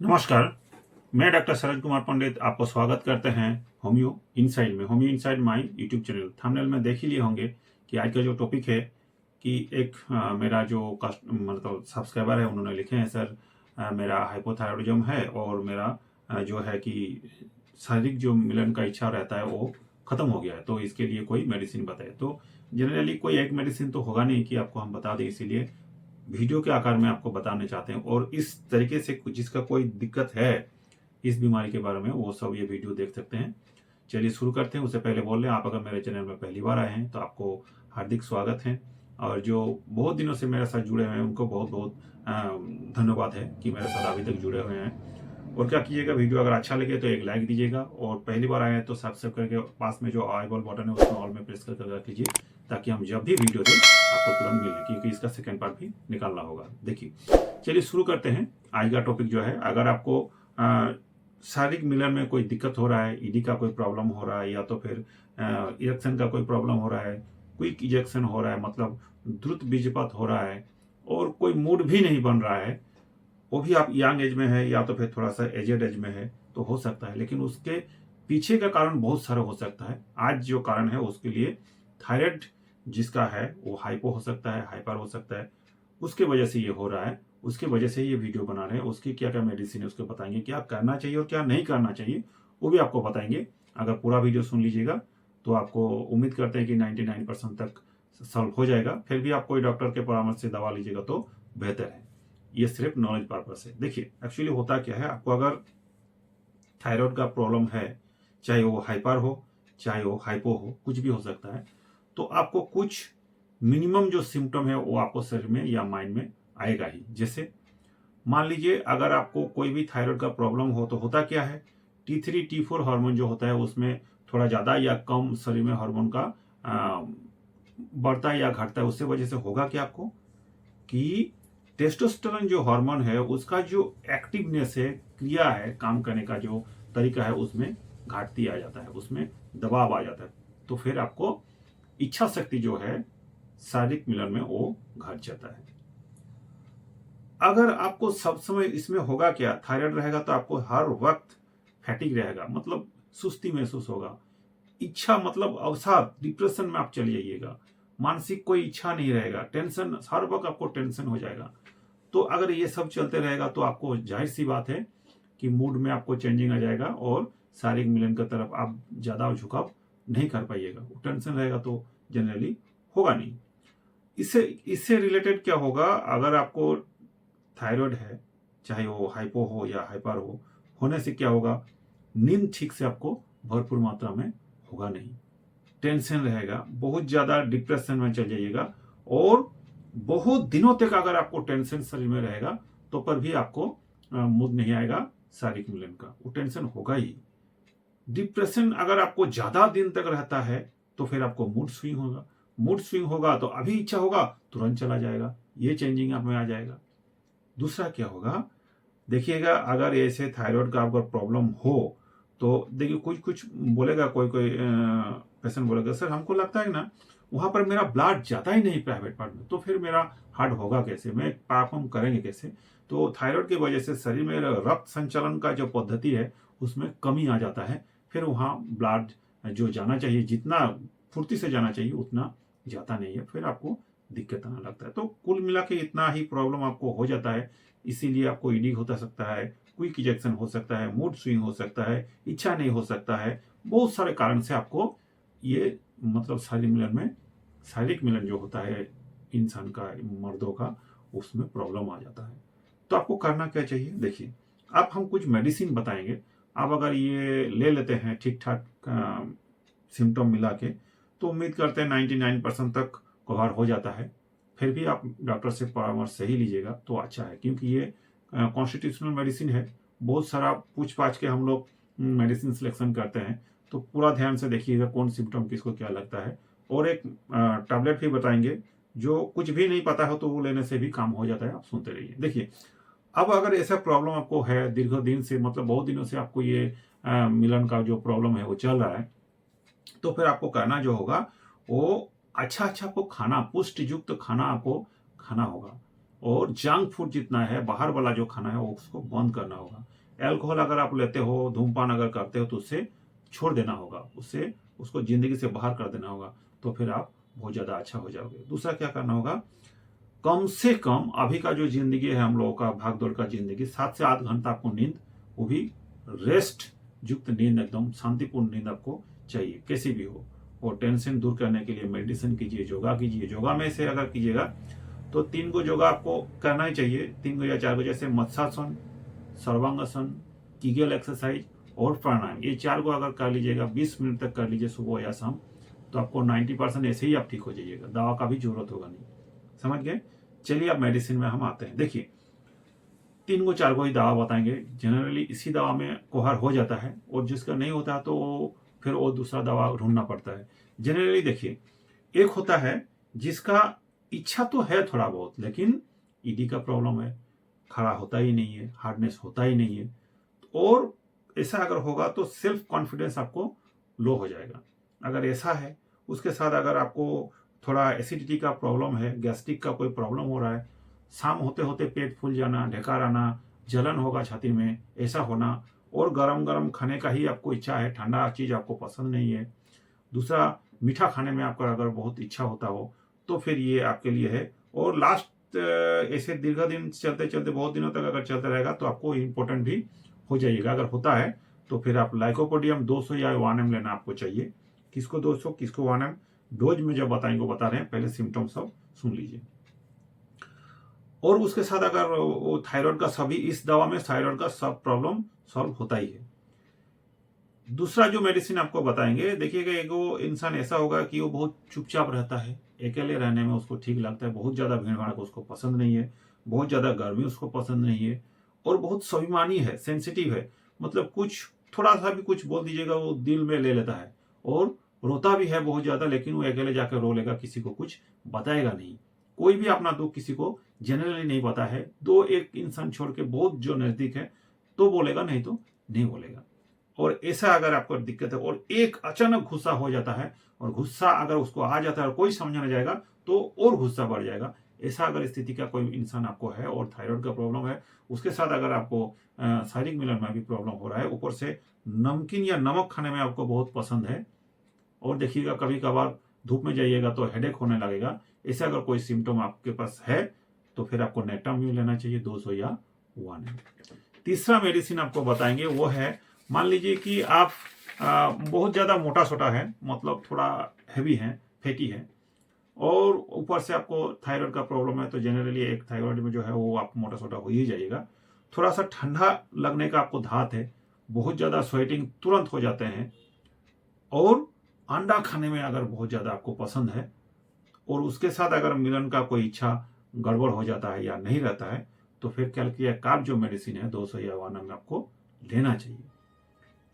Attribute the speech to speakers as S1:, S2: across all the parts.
S1: नमस्कार, मैं डॉक्टर शरद कुमार पंडित आपको स्वागत करते हैं होम्यो इनसाइड में। Homeo inside my YouTube channel. Thumbnail में देख ही लिए होंगे कि आज का जो टॉपिक है कि एक मेरा जो मतलब सब्सक्राइबर है उन्होंने लिखे हैं, सर मेरा हाइपोथायरॉयडिज्म है और मेरा जो है कि शारीरिक जो मिलन का इच्छा रहता है वो ख़त्म हो गया है, तो इसके लिए कोई मेडिसिन बताए। तो जनरली कोई एक मेडिसिन तो होगा नहीं कि आपको हम बता दें, इसीलिए वीडियो के आकार में आपको बताने चाहते हैं। और इस तरीके से जिसका कोई दिक्कत है इस बीमारी के बारे में, वो सब ये वीडियो देख सकते हैं। चलिए शुरू करते हैं। उससे पहले बोल रहे हैं, आप अगर मेरे चैनल में पहली बार आए हैं तो आपको हार्दिक स्वागत है, और जो बहुत दिनों से मेरे साथ जुड़े हुए हैं उनको बहुत बहुत धन्यवाद है कि मेरे साथ अभी तक जुड़े हुए हैं। और क्या कीजिएगा, वीडियो अगर अच्छा लगे तो एक लाइक दीजिएगा, और पहली बार आए हैं तो सब्सक्राइब करके पास में जो आई बॉल बटन है उसमें ऑल में प्रेस करके रख लीजिए, ताकि हम जब भी वीडियो दें आपको तुरंत मिले, क्योंकि इसका सेकेंड पार्ट भी निकालना होगा। देखिए, चलिए शुरू करते हैं। आज का टॉपिक जो है, अगर आपको शारीरिक मिलन में कोई दिक्कत हो रहा है, ईडी का कोई प्रॉब्लम हो रहा है, या तो फिर इरेक्शन का कोई प्रॉब्लम हो रहा है, क्विक इजेक्शन हो रहा है, मतलब द्रुत बीजपात हो रहा है, और कोई मूड भी नहीं बन रहा है, वो भी आप यंग एज में है या तो फिर थोड़ा सा एजेड एज में है तो हो सकता है, लेकिन उसके पीछे का कारण बहुत सारा हो सकता है। आज जो कारण है उसके लिए थायराइड जिसका है वो हाइपो हो सकता है, हाइपर हो सकता है, उसके वजह से ये हो रहा है, उसके वजह से ये वीडियो बना रहे हैं। उसकी क्या क्या मेडिसिन है उसको बताएंगे, क्या करना चाहिए और क्या नहीं करना चाहिए वो भी आपको बताएंगे। अगर पूरा वीडियो सुन लीजिएगा तो आपको उम्मीद करते हैं कि 99% तक सॉल्व हो जाएगा। फिर भी आप कोई डॉक्टर के परामर्श से दवा लीजिएगा तो बेहतर है। ये सिर्फ नॉलेज पर्पस है। देखिए, एक्चुअली होता क्या है, आपको अगर थायराइड का प्रॉब्लम है, चाहे वो हाइपर हो चाहे वो हाइपो हो, कुछ भी हो सकता है, तो आपको कुछ मिनिमम जो सिम्टम है वो आपको शरीर में या माइंड में आएगा ही। जैसे मान लीजिए, अगर आपको कोई भी थायराइड का प्रॉब्लम हो तो होता क्या है, T3 T4 हार्मोन जो होता है उसमें थोड़ा ज़्यादा या कम शरीर में हार्मोन का बढ़ता है या घटता है। उससे वजह से होगा क्या आपको कि टेस्टोस्टेरोन जो हार्मोन है उसका जो एक्टिवनेस है, क्रिया है, काम करने का जो तरीका है, उसमें घाटती आ जाता है, उसमें दबाव आ जाता है। तो फिर आपको इच्छा शक्ति जो है शारीरिक मिलन में वो घट जाता है। अगर आपको सब समय इसमें होगा क्या, थायराइड रहेगा तो आपको हर वक्त फैटिक रहेगा, मतलब सुस्ती महसूस होगा, इच्छा मतलब अवसाद, डिप्रेशन में आप चले जाइएगा, मानसिक कोई इच्छा नहीं रहेगा, टेंशन, हर वक्त आपको टेंशन हो जाएगा। तो अगर ये सब चलते रहेगा तो आपको जाहिर सी बात है कि मूड में आपको चेंजिंग आ जाएगा और शारीरिक मिलन की तरफ आप ज़्यादा झुकाव नहीं कर पाइएगा। टेंशन रहेगा तो जनरली होगा नहीं। इससे इससे रिलेटेड क्या होगा, अगर आपको थायराइड है, चाहे वो हाइपो हो या हाइपर हो, होने से क्या होगा, नींद ठीक से आपको भरपूर मात्रा में होगा नहीं, टेंशन रहेगा, बहुत ज़्यादा डिप्रेशन में चल जाइएगा, और बहुत दिनों तक अगर आपको टेंशन शरीर में रहेगा तो पर भी आपको मूड नहीं आएगा शारीरिक मिलन का, वो टेंशन होगा ही। डिप्रेशन अगर आपको ज़्यादा दिन तक रहता है तो फिर आपको मूड स्विंग होगा, मूड स्विंग होगा तो अभी इच्छा होगा तुरंत चला जाएगा, ये चेंजिंग आप में आ जाएगा। दूसरा क्या होगा, देखिएगा, अगर ऐसे थायराइड का आपको प्रॉब्लम हो तो देखिए, कुछ कुछ बोलेगा, कोई कोई पेशेंट बोलेगा, सर हमको लगता है ना वहाँ पर मेरा ब्लड जाता ही नहीं प्राइवेट पार्ट में, तो फिर मेरा हार्ट होगा कैसे, मैं परफॉर्म करेंगे कैसे। तो थायराइड की वजह से शरीर में रक्त संचलन का जो पद्धति है उसमें कमी आ जाता है, फिर वहाँ ब्लड जो जाना चाहिए, जितना फुर्ती से जाना चाहिए उतना जाता नहीं है, फिर आपको दिक्कत आने लगता है। तो कुल मिला के इतना ही प्रॉब्लम आपको हो जाता है। इसीलिए आपको ईडी होता सकता है, क्विक इजेक्शन हो सकता है, मूड स्विंग हो सकता है, इच्छा नहीं हो सकता है, बहुत सारे कारण से आपको ये मतलब शारीरिक मिलन जो होता है इंसान का, मर्दों का, उसमें प्रॉब्लम आ जाता है। तो आपको करना क्या चाहिए, देखिए, आप हम कुछ मेडिसिन बताएंगे, आप अगर ये ले लेते हैं ठीक ठाक सिम्टम मिला के, तो उम्मीद करते हैं 99% तक कवर हो जाता है। फिर भी आप डॉक्टर से परामर्श सही लीजिएगा तो अच्छा है, क्योंकि ये कॉन्स्टिट्यूशनल मेडिसिन है, बहुत सारा पूछ पाछ के हम लोग मेडिसिन सिलेक्शन करते हैं। तो पूरा ध्यान से देखिएगा कौन सिम्टम किसको क्या लगता है, और एक टैबलेट भी बताएंगे, जो कुछ भी नहीं पता हो तो वो लेने से भी काम हो जाता है, आप सुनते रहिए। देखिए, अब अगर ऐसा प्रॉब्लम आपको है दीर्घ दिन से, मतलब बहुत दिनों से आपको ये मिलन का जो प्रॉब्लम है वो चल रहा है, तो फिर आपको करना जो होगा वो अच्छा अच्छा आपको खाना, पुष्ट युक्त खाना आपको खाना होगा। और जंक फूड जितना है, बाहर वाला जो खाना है, वो उसको बंद करना होगा। अल्कोहल अगर आप लेते हो, धूमपान अगर करते हो, तो उससे छोड़ देना होगा, उससे उसको जिंदगी से बाहर कर देना होगा, तो फिर आप बहुत ज़्यादा अच्छा हो जाओगे। दूसरा क्या करना होगा, कम से कम अभी का जो जिंदगी है हम लोगों का, भाग दौड़ का जिंदगी, 7 से 8 घंटा आपको नींद, वो भी रेस्ट युक्त नींद, एकदम शांतिपूर्ण नींद आपको चाहिए, कैसी भी हो। और टेंशन दूर करने के लिए मेडिटेशन कीजिए, योगा कीजिए। योगा में से अगर कीजिएगा तो 3 को योगा आपको करना ही चाहिए, 3 को या 4 को, जैसे मत्स्यासन, सर्वांगासन, कीगल एक्सरसाइज और प्राणायाम। ये 4 को अगर कर लीजिएगा, 20 मिनट तक कर लीजिए सुबह या शाम, तो आपको 90% ऐसे ही आप ठीक हो जाइएगा, दवा का भी जरूरत होगा नहीं। समझ गए? चलिए अब मेडिसिन में हम आते हैं। देखिए, 3 को 4 को ही दवा बताएंगे। जनरली इसी दवा में कोहर हो जाता है, और जिसका नहीं होता तो फिर वो दूसरा दवा ढूंढना पड़ता है। जनरली देखिए, एक होता है जिसका इच्छा तो है थोड़ा बहुत, लेकिन ईडी का प्रॉब्लम है, खड़ा होता ही नहीं है, हार्डनेस होता ही नहीं है, और ऐसा अगर होगा तो सेल्फ कॉन्फिडेंस आपको लो हो जाएगा। अगर ऐसा है, उसके साथ अगर आपको थोड़ा एसिडिटी का प्रॉब्लम है, गैस्ट्रिक का कोई प्रॉब्लम हो रहा है, शाम होते होते पेट फूल जाना, ढेकार आना, जलन होगा छाती में, ऐसा होना, और गरम गरम खाने का ही आपको इच्छा है, ठंडा चीज़ आपको पसंद नहीं है, दूसरा मीठा खाने में आपका अगर बहुत इच्छा होता हो, तो फिर ये आपके लिए है। और लास्ट ऐसे दीर्घ दिन चलते चलते बहुत दिनों तक अगर चलता रहेगा तो आपको इम्पोर्टेंट भी हो जाइएगा। अगर होता है तो फिर आप लाइकोपोडियम 200 या 1 ml लेना आपको चाहिए। किसको 200, किसको 1 ml, डोज में जब बताएंगे बता रहे हैं, पहले सिम्टम्स सब सुन लीजिए। और उसके साथ अगर वो थायराइड का, सभी इस दवा में थायराइड का सब प्रॉब्लम सॉल्व होता ही है। दूसरा जो मेडिसिन आपको बताएंगे, देखिएगा, एक वो इंसान ऐसा होगा कि वो बहुत चुपचाप रहता है, अकेले रहने में उसको ठीक लगता है, बहुत ज़्यादा भीड़ भाड़ को उसको पसंद नहीं है, बहुत ज़्यादा गर्मी उसको पसंद नहीं है, और बहुत स्वाभिमानी है, सेंसिटिव है, मतलब कुछ थोड़ा सा भी कुछ बोल दीजिएगा वो दिल में ले लेता है, और रोता भी है बहुत ज़्यादा, लेकिन वो अकेले जाकर रो लेगा, किसी को कुछ बताएगा नहीं। कोई भी अपना दुख किसी को जनरली नहीं पता है, 2-1 इंसान छोड़ के बहुत जो नज़दीक है तो बोलेगा, नहीं तो नहीं बोलेगा। और ऐसा अगर आपको दिक्कत है और एक अचानक गुस्सा हो जाता है, और गुस्सा अगर उसको आ जाता है और कोई समझ नहीं जाएगा तो और गुस्सा बढ़ जाएगा, ऐसा अगर स्थिति का कोई इंसान आपको है और थायराइड का प्रॉब्लम है, उसके साथ अगर आपको शारीरिक मिलन में भी प्रॉब्लम हो रहा है, ऊपर से नमकीन या नमक खाने में आपको बहुत पसंद है, और देखिएगा कभी कभार धूप में जाइएगा तो हेडेक होने लगेगा, ऐसा अगर कोई सिम्टम आपके पास है तो फिर आपको नेटाम्यूल लेना चाहिए 200 या 1 ml। तीसरा मेडिसिन आपको बताएंगे वो है, मान लीजिए कि आप बहुत ज़्यादा मोटा सोटा है, मतलब थोड़ा हैवी है, फैटी है, और ऊपर से आपको थायराइड का प्रॉब्लम है, तो जनरली एक थायराइड में जो है वो आप मोटा सोटा हो ही जाइएगा। थोड़ा सा ठंडा लगने का आपको धात है, बहुत ज़्यादा स्वेटिंग तुरंत हो जाते हैं, और अंडा खाने में अगर बहुत ज़्यादा आपको पसंद है, और उसके साथ अगर मिलन का कोई इच्छा गड़बड़ हो जाता है या नहीं रहता है, तो फिर कैल्शियम कार्ब जो मेडिसिन है 200 या 1 ml आपको लेना चाहिए।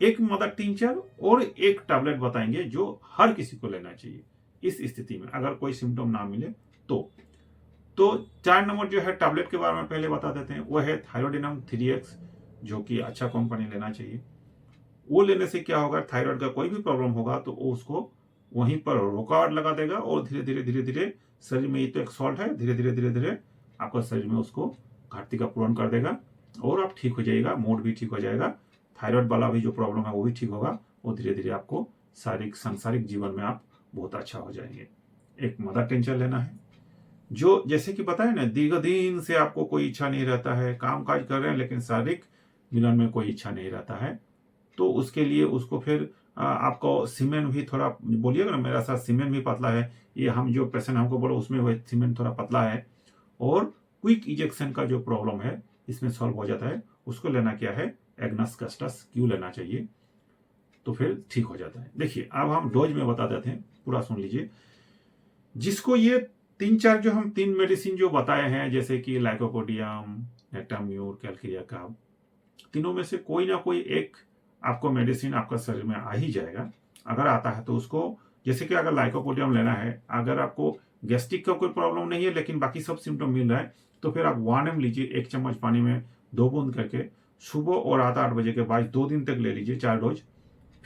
S1: एक मदर टिंचर और एक टैबलेट बताएंगे जो हर किसी को लेना चाहिए इस स्थिति में, अगर कोई सिम्टम ना मिले तो 4 नंबर जो है टैबलेट के बारे में पहले बता देते हैं, वो है थायरोडिनम 3x, जो कि अच्छा कंपनी लेना चाहिए। वो लेने से क्या होगा, थायराइड का कोई भी प्रॉब्लम होगा तो वो उसको वहीं पर रुकावट लगा देगा, और धीरे धीरे शरीर में, ये तो एक सॉल्ट है, धीरे धीरे आपका शरीर में उसको घाटती का पूर्ण कर देगा, और आप ठीक हो जाइएगा, मूड भी ठीक हो जाएगा, थायराइड वाला भी जो प्रॉब्लम है वो भी ठीक होगा, और धीरे धीरे आपको शारीरिक सांसारिक जीवन में आप बहुत अच्छा हो जाएंगे। एक मदर टेंशन लेना है, जो जैसे कि बताया ना, दीर्घ दिन से आपको कोई इच्छा नहीं रहता है, काम काज कर रहे हैं लेकिन शारीरिक मिलन में कोई इच्छा नहीं रहता है, तो उसके लिए उसको फिर आपको सीमेंट भी थोड़ा बोलिएगा ना, मेरा साथ सीमेंट भी पतला है, ये हम जो पेशेंट हमको बोलो उसमें वह सीमेंट थोड़ा पतला है, और क्विक इजेक्शन का जो प्रॉब्लम है इसमें सॉल्व हो जाता है। उसको लेना क्या है, एग्नस कस्टस क्यू लेना चाहिए, तो फिर ठीक हो जाता है। देखिए अब हम डोज में बता देते हैं, पूरा सुन लीजिए। जिसको ये 3-4 जो हम 3 मेडिसिन जो बताए हैं, जैसे कि लाइकोपोडियम, नेटाम्यूल, कैल्शियम कार्ब, तीनों में से कोई ना कोई एक आपको मेडिसिन आपका शरीर में आ ही जाएगा। अगर आता है तो उसको, जैसे कि अगर लाइकोपोडियम लेना है, अगर आपको गैस्ट्रिक का कोई प्रॉब्लम नहीं है लेकिन बाकी सब सिम्टम मिल रहा है, तो फिर आप 1 ml लीजिए, 1 चम्मच पानी में 2 बूंद करके, सुबह और रात 8 बजे के बाद 2 दिन तक ले लीजिए, 4 डोज।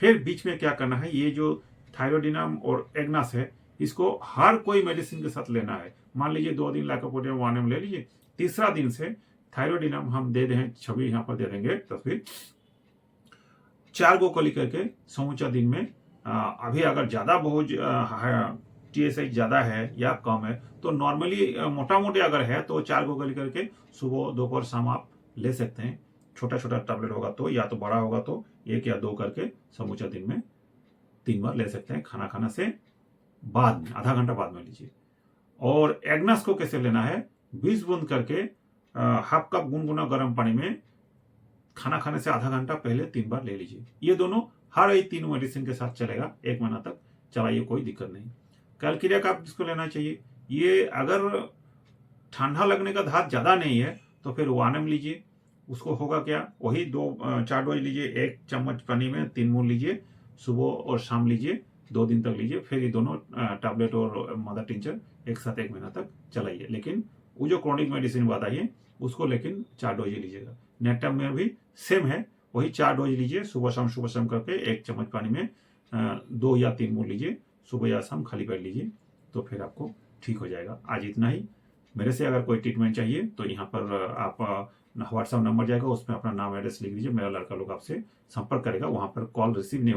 S1: फिर बीच में क्या करना है, ये जो थायरोडिनम और एग्नास है, इसको हर कोई मेडिसिन के साथ लेना है। मान लीजिए 2 दिन लाइकोपोडियम 1 ml ले लीजिए, तीसरा दिन से थायरोडिनम हम दे दें, छवि यहाँ पर दे देंगे तस्वीर, 4 गोली करके समूचा दिन में। अभी अगर ज़्यादा बहुत TSH ज़्यादा है या कम है तो नॉर्मली मोटा मोटे अगर है तो 4 गोली करके सुबह दोपहर शाम आप ले सकते हैं। छोटा छोटा टैबलेट होगा तो, या तो बड़ा होगा तो 1 या 2 करके समूचा दिन में 3 बार ले सकते हैं। खाना खाने से बाद में, आधा घंटा बाद में लीजिए। और एग्नस को कैसे लेना है, 20 बूंद करके हाफ कप गुनगुना गर्म पानी में खाना खाने से आधा घंटा पहले 3 बार ले लीजिए। ये दोनों हर एक 3 मेडिसिन के साथ चलेगा, 1 महीना तक चलाइए, कोई दिक्कत नहीं। कैलकिरिया का आप जिसको लेना चाहिए, ये अगर ठंडा लगने का धात ज़्यादा नहीं है तो फिर वानम लीजिए। उसको होगा क्या, वही 4 डोज लीजिए, 1 चम्मच पानी में 3 बूंद लीजिए, सुबह और शाम लीजिए, 2 दिन तक लीजिए। फिर ये दोनों टैबलेट और मदर टिंचर एक साथ 1 महीना तक चलाइए। लेकिन वो जो क्रॉनिक मेडिसिन बताइए उसको लेकिन 4 डोज ही लीजिएगा। नेटम में भी सेम है, वही 4 डोज लीजिए, सुबह शाम करके 1 चम्मच पानी में 2 या 3 बूंद लीजिए, सुबह या शाम खाली पेट लीजिए, तो फिर आपको ठीक हो जाएगा। आज इतना ही। मेरे से अगर कोई ट्रीटमेंट चाहिए तो यहाँ पर आप व्हाट्सएप नंबर जाएगा, उसमें अपना नाम एड्रेस लिख दीजिए, मेरा लड़का लोग आपसे संपर्क करेगा। वहाँ पर कॉल रिसीव नहीं